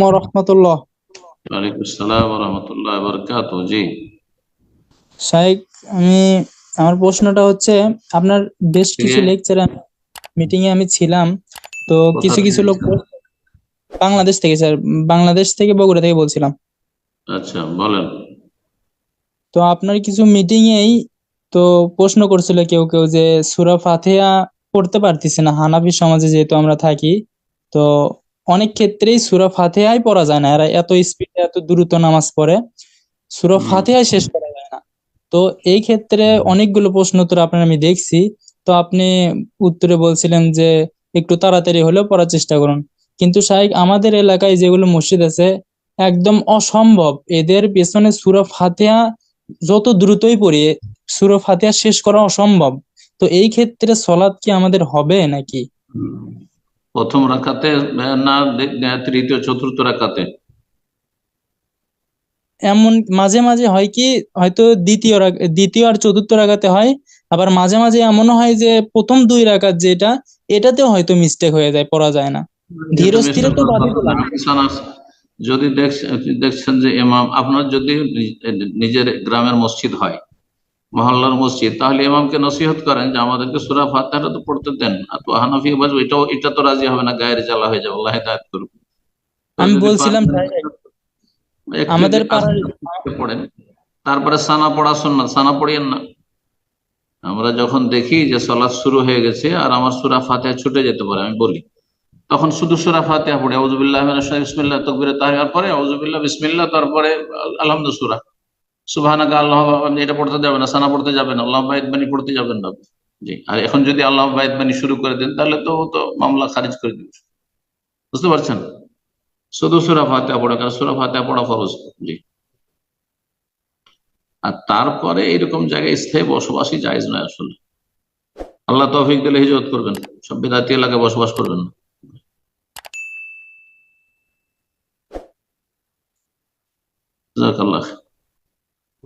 ওয়া রাহমাতুল্লাহ। ওয়ালাইকুম আসসালাম ওয়া রাহমাতুল্লাহি ওয়া বারাকাতুহু। জি, শাইখ, আমি আমার প্রশ্নটা হচ্ছে, আপনার বেশ কিছু থেকে লেকচারে মিটিং এ আমি ছিলাম। তো কোথা কিছু থেকে? কিছু লোক বাংলাদেশ থেকে, স্যার, বাংলাদেশ থেকে বগুড়া থেকে বলছিলাম। আচ্ছা, বলেন। তো আপনার কিছু মিটিং এই তো প্রশ্ন করছিল কেউ কেউ যে সূরা ফাতিহা পড়তে পারতেছে না, হানাফি সমাজে যেহেতু আমরা থাকি। তো অনেক ক্ষেত্রেই সূরা ফাতিহাই পড়া যায় না, এরা এত স্পিডে এত দ্রুত নামাজ পড়ে, সূরা হুম। ফাতিহাই শেষ করা যায় না। তো এই ক্ষেত্রে অনেকগুলো প্রশ্ন উত্তর আপনার আমি দেখছি। তো আপনি উত্তরে বলছিলেন যে একটু তাড়াতাড়ি হলেও পড়ার চেষ্টা করুন। কিন্তু শাইখ, আমাদের এলাকায় যেগুলো মসজিদ আছে, একদম অসম্ভব এদের পেছনে সূরা ফাতিহা যত দ্রুতই পড়ি, সূরা ফাতিহা শেষ করা অসম্ভব। তো এই ক্ষেত্রে সলাৎ কি আমাদের হবে নাকি? হুম। প্রথম রাকাতে না, তৃতীয় চতুর্থ রাকাতে? এমন মাঝে মাঝে হয় কি, হয়তো দ্বিতীয় আর চতুর্থ রাকাতে হয়। আবার মাঝে মাঝে এমনও হয় যে প্রথম দুই রাকাত যেটা, এটাতেও হয়তো মিস্টেক হয়ে যায়, পড়া যায় না। ধীর এটা স্থিরে মিস্টেক তো হওয়ার বাদই কথা না। দিলাম। হাদিসান আছে। যদি দেখছেন যে ইমাম আপনার যদি নিজের গ্রামের মসজিদ হয়, মহল্লার মসজিদ, তাহলে ইমামকে নসিহত করেন যে আমাদেরকে সূরা ফাতিহাটা তো পড়তে দেন। আর তো হানাফি বাজবে, এটা তো রাজি হবে না, গায়ের জ্বালা হয়ে যাবে, আল্লাহ হেদায়েত করুন। তো আমি যদি বলছিলাম পারেন সাহেব, একটু আমাদের পাড়ার আস্তে আস্তে পড়েন। তারপরে সানা পড়া সুন্নাত, সানা পড়িয়েন না। আমরা যখন দেখি যে সালাত শুরু হয়ে গেছে আর আমার সূরা ফাতিহা ছুটে যেতে পারে, আমি বলি, তখন শুধু সূরা ফাতিহা পড়ি, আউযুবিল্লাহি মিনাশ শাইতানির বিসমিল্লাহ, তাকবীরে তাহরিমার পরে আউযুবিল্লাহ, বিসমিল্লাহ, তারপরে আলহামদুলিল্লাহ সূরা, সুবহানাকা আল্লাহ, এটা পড়তে যাবে না, সানা পড়তে যাবে না, আল্লাহ বাইত বানি পড়তে যাবেন না। জি, আর এখন যদি আল্লাহ বাইত বানি শুরু করে দেন, তাহলে তো ও তো মামলা খারিজ করে দিবে। বুঝতে পারছেন? শুধু সূরা ফাতিহা পড়ে, কারণ সূরা ফাতিহা পড়া ফরজ। জি। আর তারপরে এরকম জায়গায় স্থায়ী বসবাসই জায়েজ নয় আসলে। আল্লাহ তৌফিক দিলে হিজরত করবেন, সব বিদআতি এলাকায় বসবাস করবেন না। জাযাকাল্লাহ।